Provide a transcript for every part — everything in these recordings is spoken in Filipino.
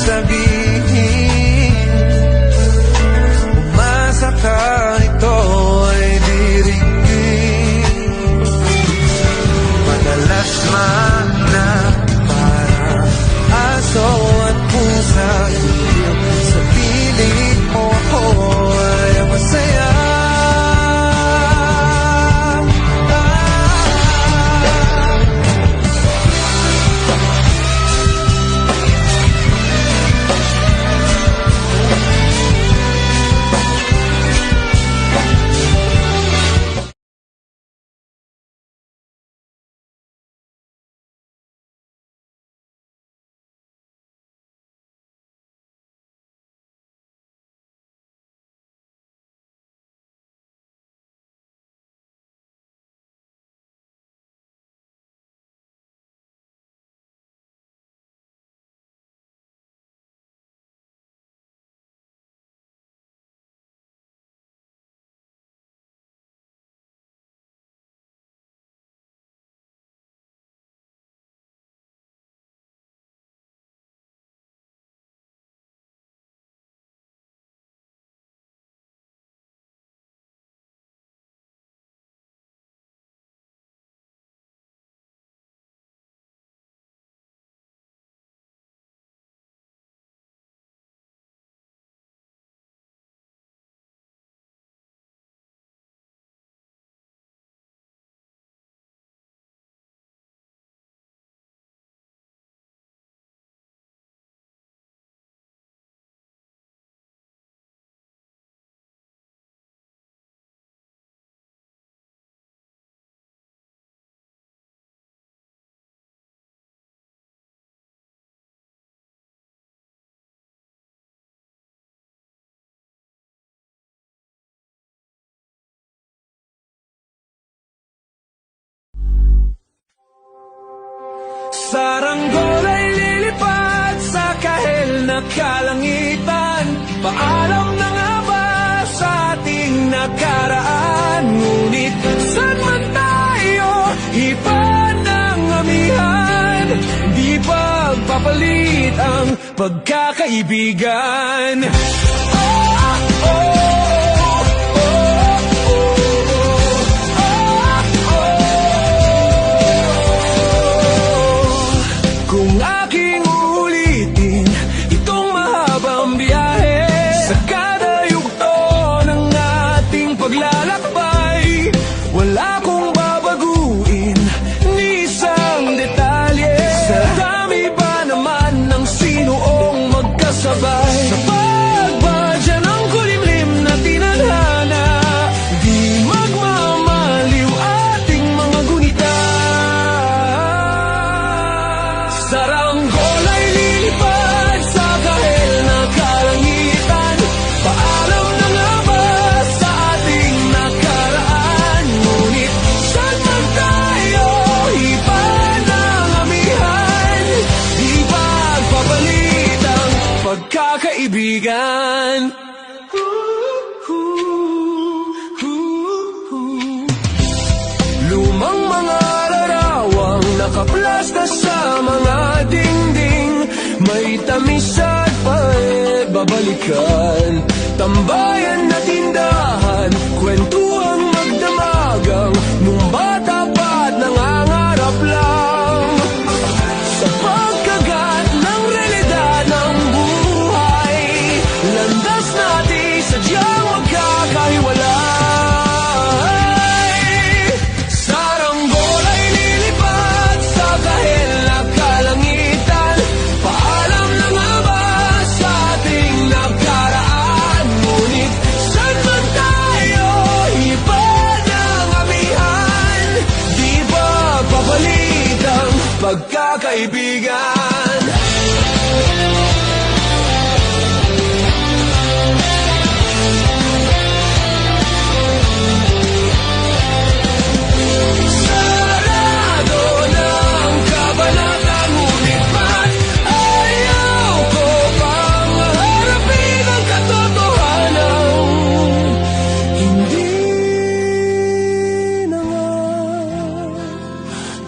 sabihin. Umasa ka, ito ay diringgin. Madalas man na parang aso at pusa, sa piling mo ko ay masaya. Saranggol ay lilipad sa kahel na kalangitan. Paalam na nga ba sa ating nakaraan? Ngunit saan man tayo ipan ng amihan, di pagpapalit ang pagkakaibigan. Kung aking ulitin itong mahabang biyahe, sa kada yugto ng ating paglalakbay, wala kong babaguin ni isang detalye. Sa dami ba naman ng sinuong magkasabay, sa pagbadya ng kulimlim na tinadhana, di magmamaliw ating mga gunita. Saranggol ay lilipad sa kahel na kalangitan. Paalam na nga ba sa ating nakaraan? Ngunit saan man tayo ipan ng amihan, di pagpapalit ang pagkakaibigan. Lumang mga larawang nakaplastas sa mga dingding, may tamis at pait babalikan. Tambayan na tindahan, kwentuhang magdamagang, nung bata pa't nangangarap lang sa pagkagat ng realidad ng buhay. Landas natin sadyang magkakahiwalay. Saranggol ay lilipad sa kahel na kalangitan. Paalam na nga ba sa ating nakaraan? Ngunit saan man tayo ipan ng amihan, di ba papalit ang pagkakaibigan? Sarado ng kabanata, ngunit ba't ayaw ko pang harapin ang katotohanan? Hindi na nga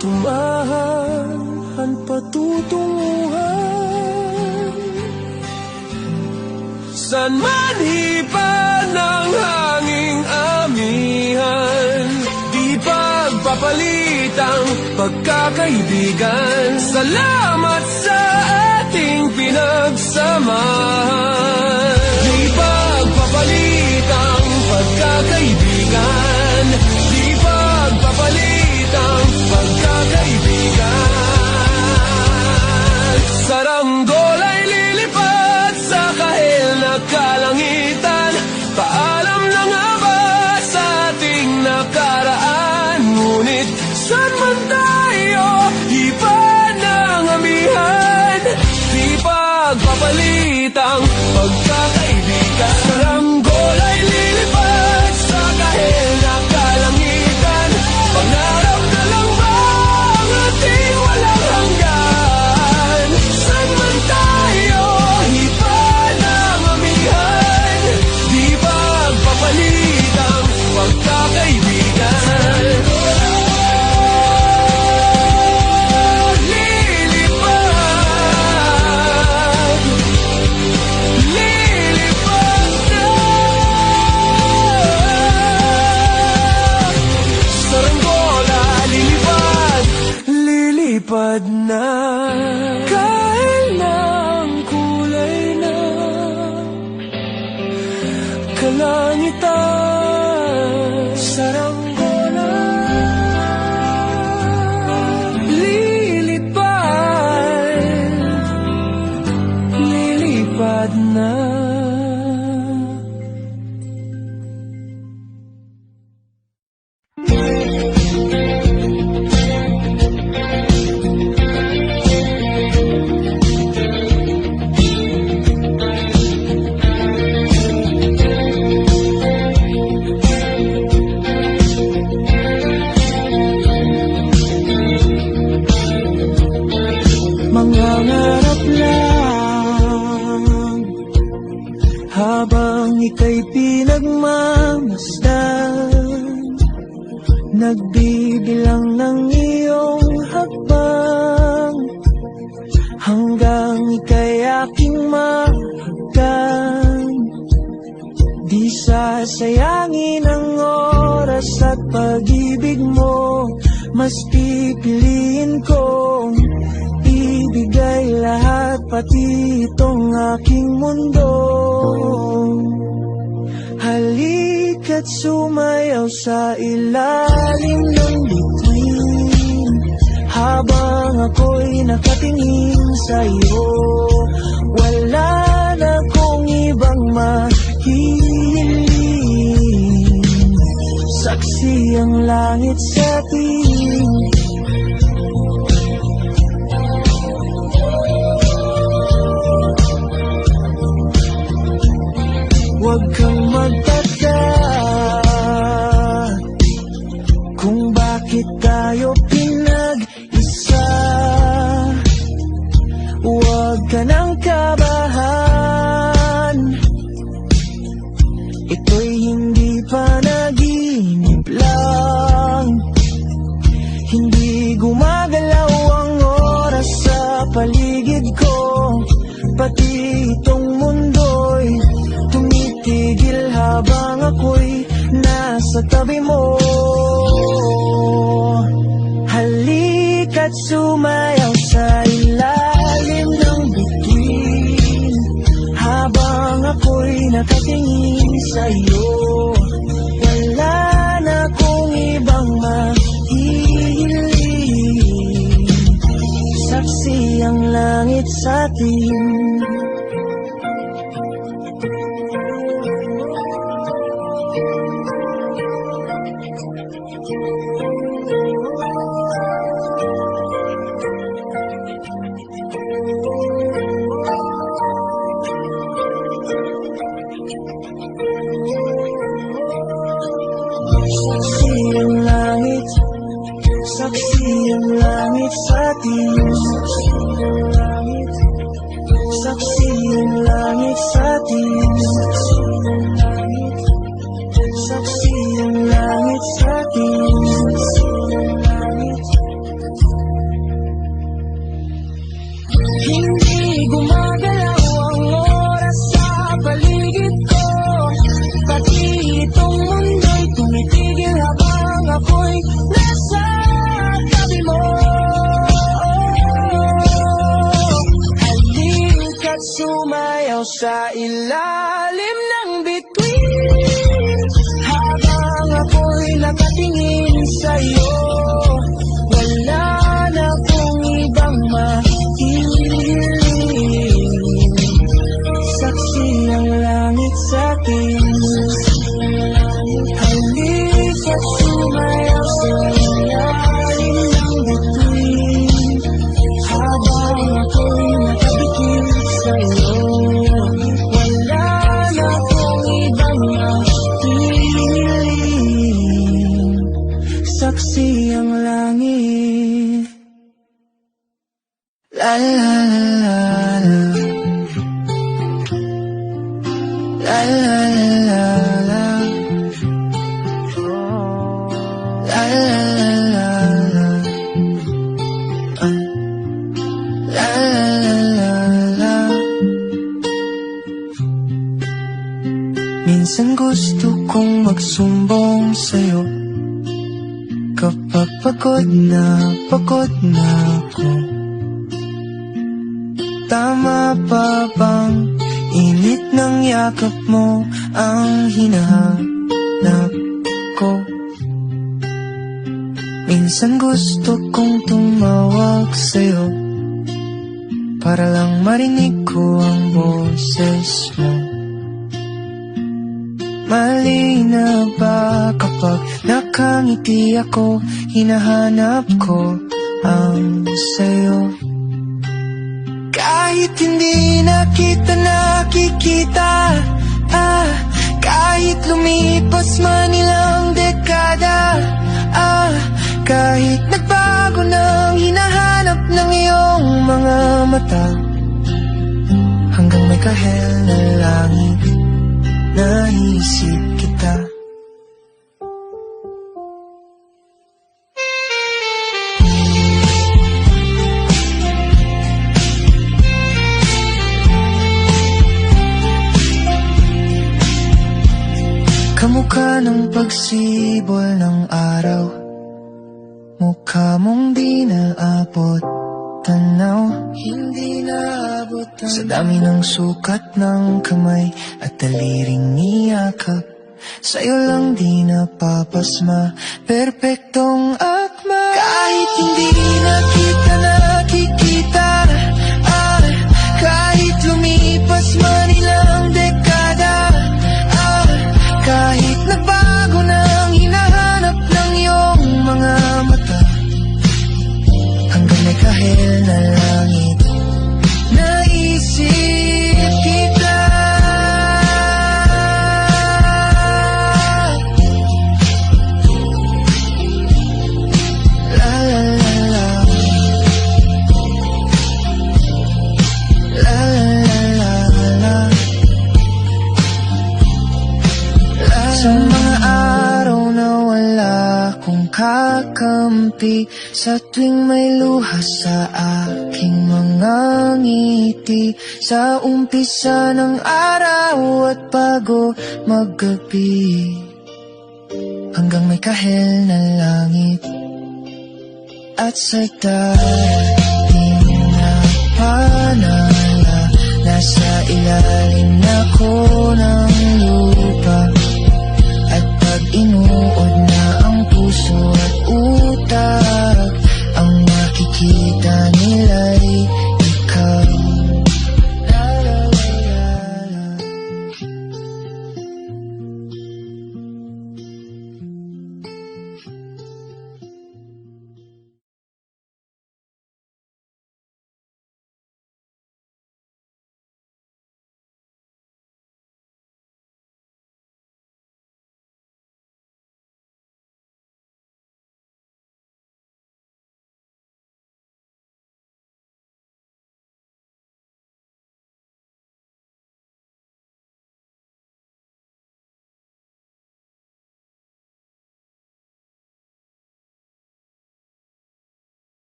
tumahan patutunguhan. San man hipa ng hanging amihan, di pagpapalit ang pagkakaibigan. Salamat sa ating pinagsamahan. Di pagpapalit ang pagkakaibigan, di pagpapalit ang pagkakaibigan. Saranggol ay lilipad sa kahil na kalangitan. Paalam na nga ba sa ating nakaraan? Ngunit saan man tayo, iba ng amihan. Di pagpapalit ang pagkakaibigan. Saranggol ay lilipad sa kahil na kalangitan. Pangarap na lang ba ang ating walang hanggan? Saan man tayo, iba ng amihan. Di pagpapalit ang pagkakaibigan. Lilipad na, kahit na ang kulay na kalangitan. Saranggola, lilipad na. Mangangarap lang habang ika'y pinagmamasdan, nagbibilang ng iyong hakbang, hanggang ika'y aking mahagkan. Di sasayangin ang oras at pag-ibig mo, mas pipiliin kong ibigay lahat, pati itong aking mundo. Halika't sumayaw sa ilalim ng bituin, habang ako'y nakatingin sa'yo. Wala na kong ibang mahihiling, saksi ang langit sa atin. Huwag kang magtaka kung bakit tayo pinag-isa. Huwag ka nang kabahan, ito'y hindi panaginip lang. Hindi gumagalaw ang oras sa paligid ko, pati itong mundo'y tumitigil habang ako'y nasa tabi mo. Halika't sumayaw sa ilalim ng bituin, habang ako'y nakatingin sa'yo. Wala na kong ibang mahihiling, saksi ang langit sa atin. Saksi ang langit, saksi ang langit sa atin. Saksi ang langit sa atin. Saksi ang langit sa atin. Hindi gumagalaw ang oras sa paligid sumayaw sa ilalim ng bituin. Habang ako'y nakatingin sa'yo, wala na kong ibang mahihiling. Saksi ang langit sa'kin, halika't sumayaw sa ilalim ng bituin. Habang ako'y nakabikil sa'yo, wala na akong ibang mahihiling. Saksi ang langit. La la la la la. La la la la la. La la la la la. La la la la. Minsan gusto kong magsumbong sa'yo kapag pagod na ako. Tama pa bang init ng yakap mo ang hinahanap ko? Minsan gusto kong tumawag sa'yo para lang marinig ko ang boses mo. Mali na ba kapag nakangiti ako, hinahanap ko ang sayo? Kahit hindi na kita nakikita, kahit lumipas man ilang dekada, kahit nagbago ng hinahanap ng iyong mga mata, hanggang may kahel na langit, naisip kita. Kamukha ng pagsibol ng araw, mukha mong di naabot tanaw. Hindi naabot tanaw. Sa dami ng sukat ng kamay at daliring niyakap, sa'yo lang di napapasma, perpektong akma. Kahit hindi na kita nakikita, kahit lumipas man ilang dekada, kahit nagbago ng hinahanap ng iyong mga mata, hanggang may kahel na langit, naisip kita. La la la la. La la la la. Sa mga araw na wala kong kakampi, sa tuwing may luha sa aking mga ngiti, sa umpisa ng araw at bago maggabi, hanggang may kahel na langit at sa dating na panala, nasa ilalim na ko ng lupa. At pag inuod na ang puso at utak, ang makikita nila'y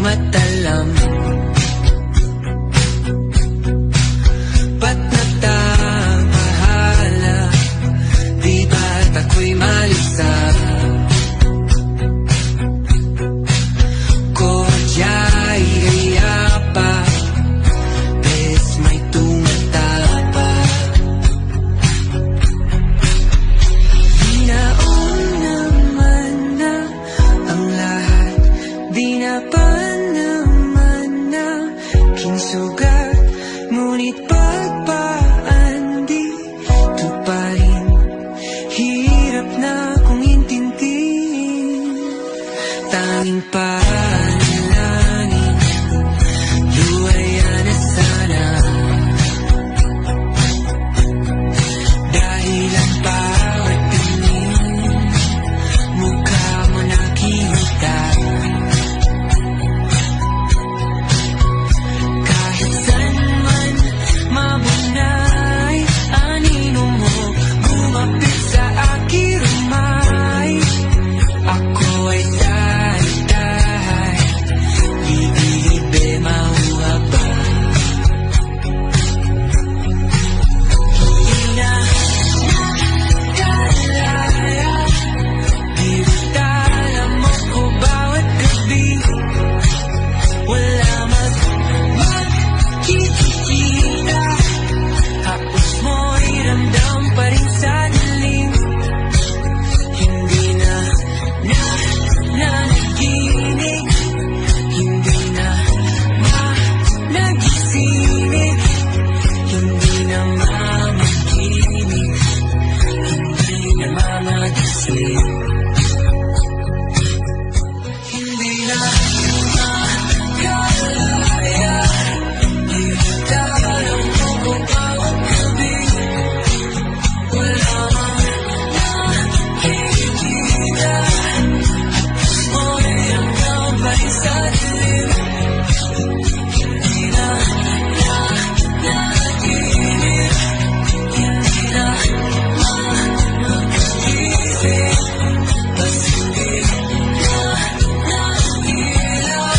matalam. Ba't nagtabahala? Di ba't ako'y malisa? Kodya'y pa, bes may tumatapa. Binaon naman na ang lahat, di na pa naman na kinsugat. Ngunit pagpaan di tuparin, hirap na kung intindihin. Tanging panalangin, luwaya na sana. Dahilan bawat tingin, mukha mo nakita. Kahit saan man mabunay, anino mo bumapit sa aking rumay. Ako ay dahay-dahay, libe mauha ba? Hindi na nakalaya, dirutala mo ko bawat gabi. Wala magkikita, hapos mo'y ramdam pa rin sa dilim. Hindi na nagiginig, hindi na nagisingit, hindi na mamaginig, hindi na mamagising. Hindi na makalaya, dirutala mo ko bawat gabi. Wala makikita, mo'y hanggang pa rin sa dilim. Hindi na nagiginig, hindi na mamagising, mas hindi na nagilaw.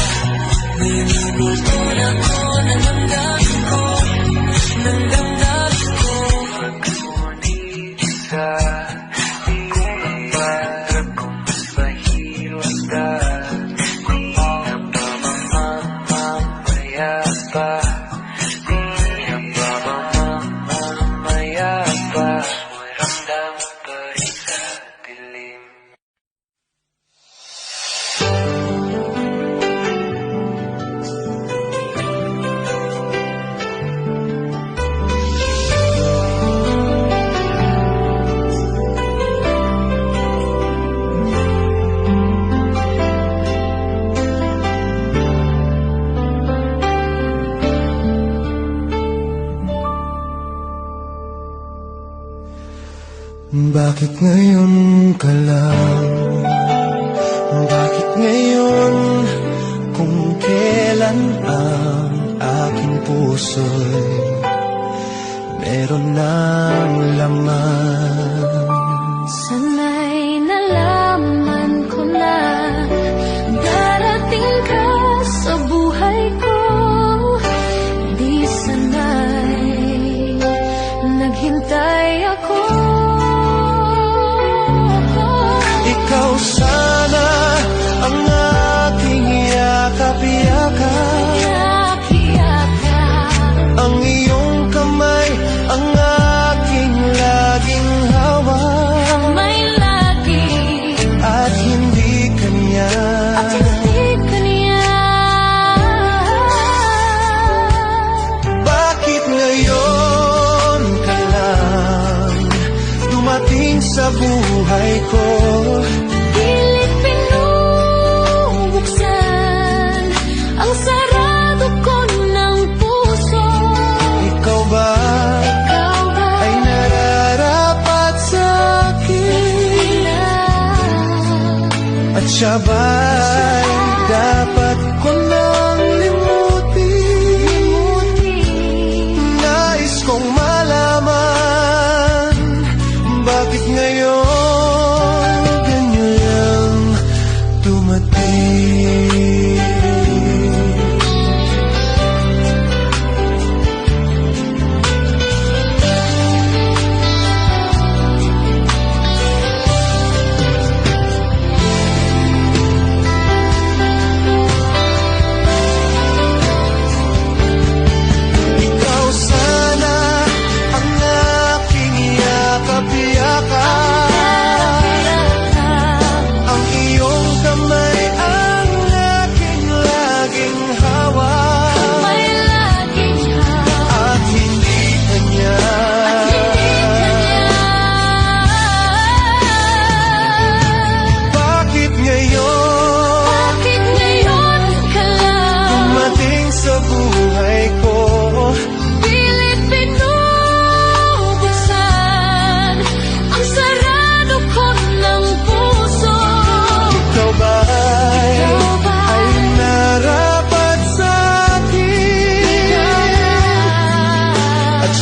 Ninugutan ako ng damdamin ko, ng damdamin ko. Pagsunod sa di ko maparap kung mas mahirap ka. Di na ba mamamaya pa? Di na ba mamamaya pa? Mo'y ramdam pa rin sa dilim. Bakit ngayon ka lang? Bakit ngayon? Kung kailan ang aking puso'y meron ng laman. Sana'y nalaman ko na darating ka sa buhay ko. Di sana'y naghintay ako. Ikaw sana ang aking yakap-yakap. Yak-yakap, Ang iyong kamay ang aking laging hawak. may lagi At hindi kanya. at hindi kanya. Bakit ngayon ka lang dumating sa buhay ko? Pilit pinubuksan ang sarado ko ng puso. Ikaw ba Ikaw ba ay nararapat sa akin? At siya ba'y dapat ko nang limutin? Nais kong malaman, bakit ngayon ganyan lang dumating?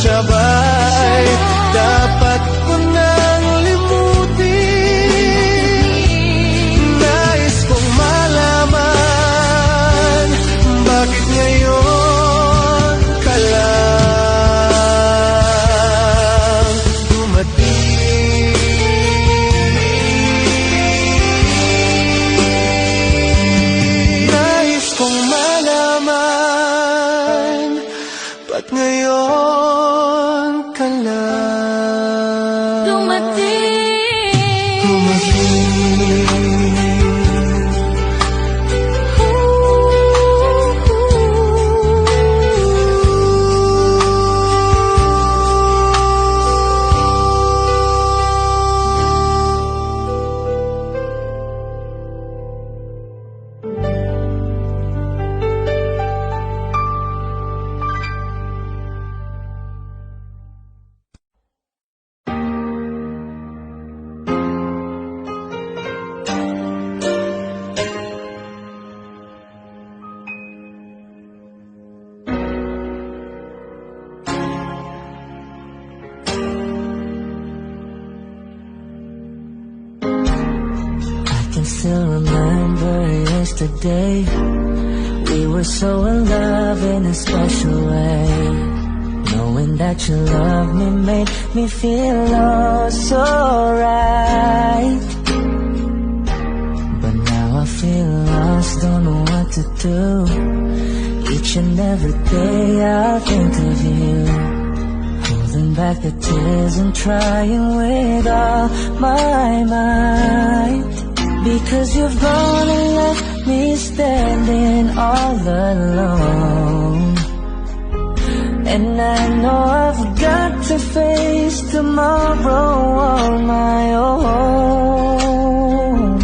siya ba'y dapat ko nang limutin? Nais kong malaman, bakit ngayon ka lang dumating? Nais kong malaman, ba't ngayon ka lang I can still remember yesterday. We were so in love in a special way. Knowing that you love me made me feel oh so right. But now I feel lost, don't know what to do. Each and every day I think of you, holding back the tears and trying with all my might. Because you've gone and left me standing all alone. And I know I've got to face tomorrow on my own.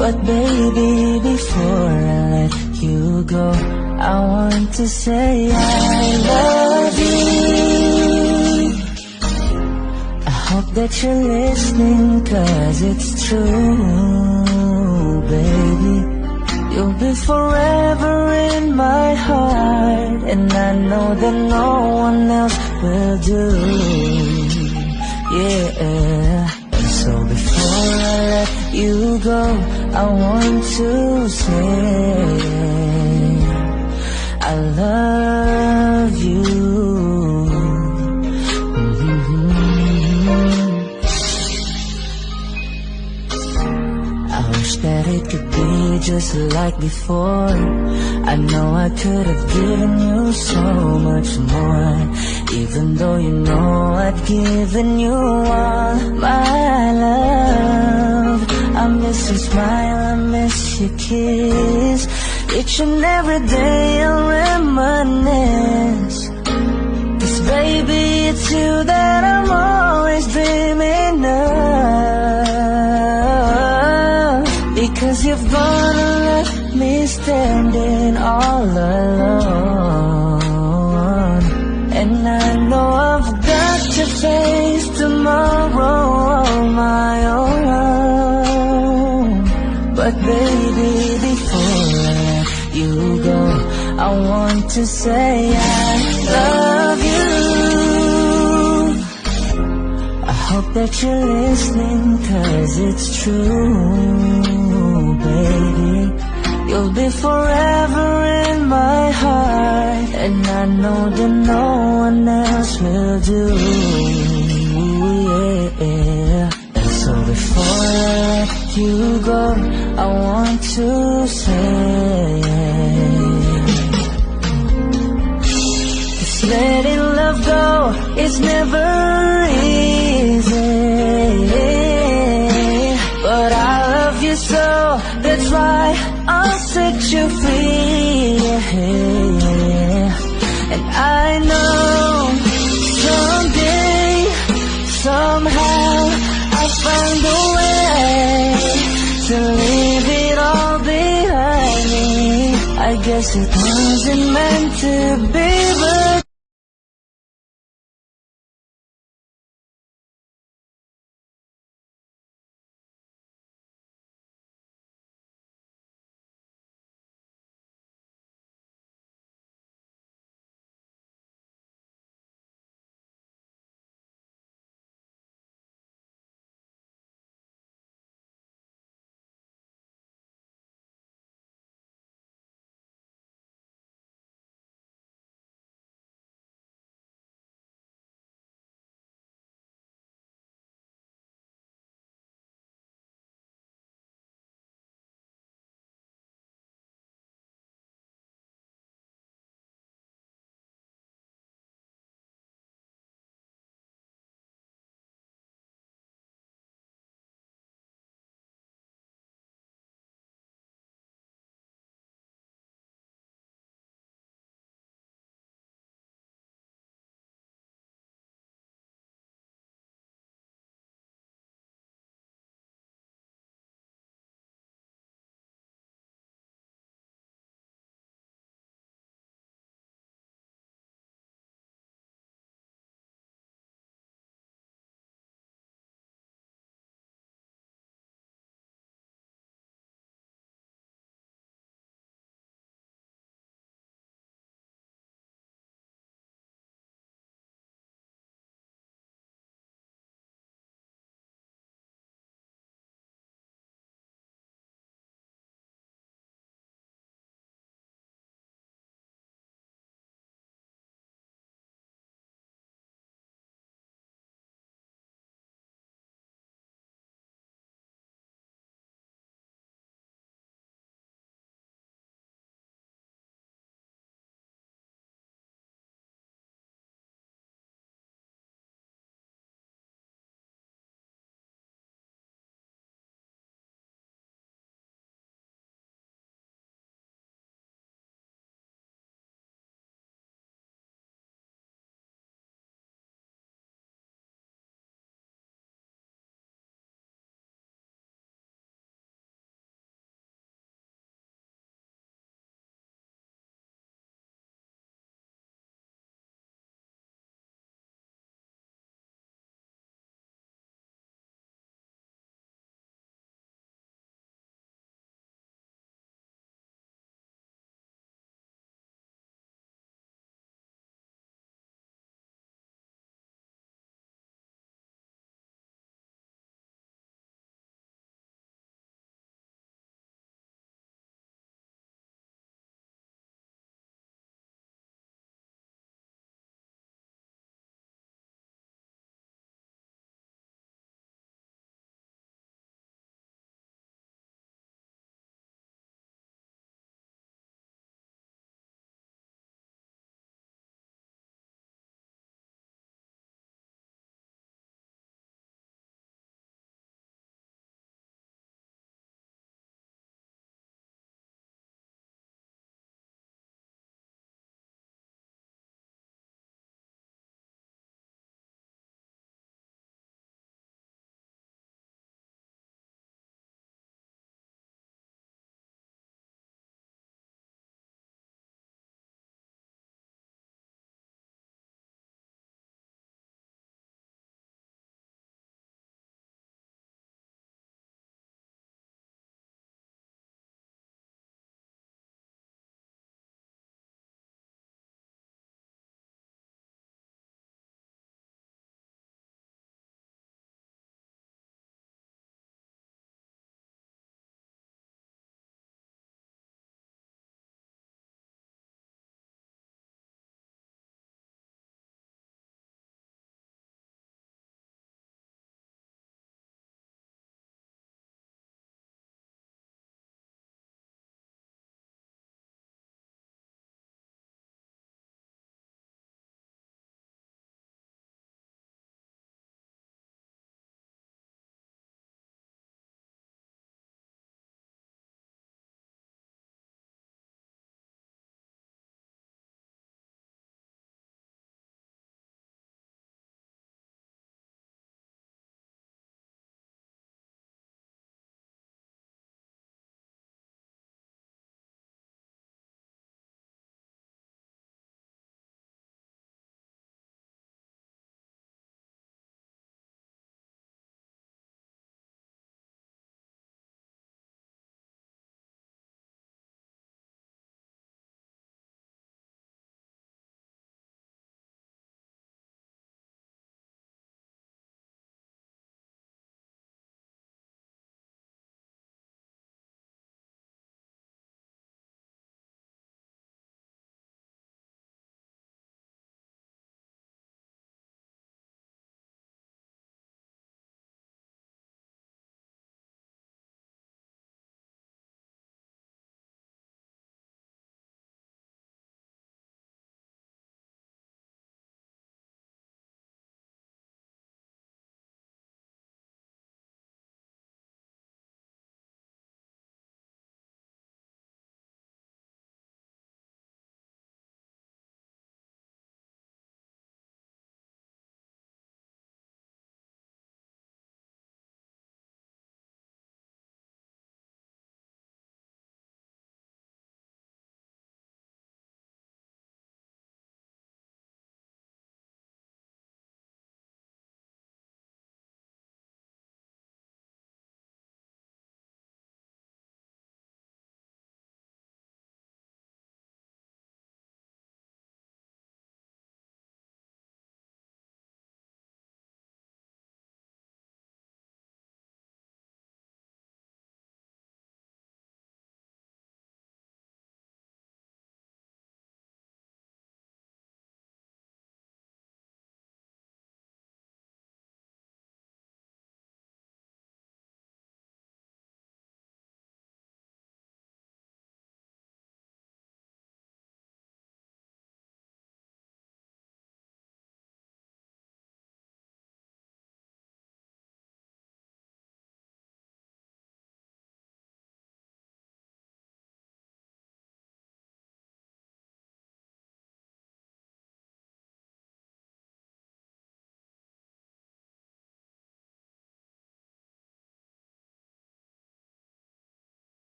But baby, before I let you go, I want to say I love you. I hope that you're listening, 'cause it's true, baby. You'll be forever in my heart, and I know that no one else will do. Yeah. And so before I let you go, I want to say I love you. I wish that it could be just like before. I know I could have given you so much more. Even though you know I'd given you all my love. I miss your smile, I miss your kiss. Each and every day I'll reminisce. 'Cause baby, it's you that I'm always dreaming of. Because you've gone and left me standing all alone. And I know I've got to face tomorrow on my own. But baby, before I let you go, I want to say I love you. I hope that you're listening, 'cause it's true, baby. You'll be forever in my heart, and I know that no one else will do. Yeah. And so before I let you go, I want to say, 'cause letting love go is never easy. But I love you so, that's why I'll set you free. And I know someday, somehow, I'll find a way to leave it all behind me. I guess it wasn't meant to be, but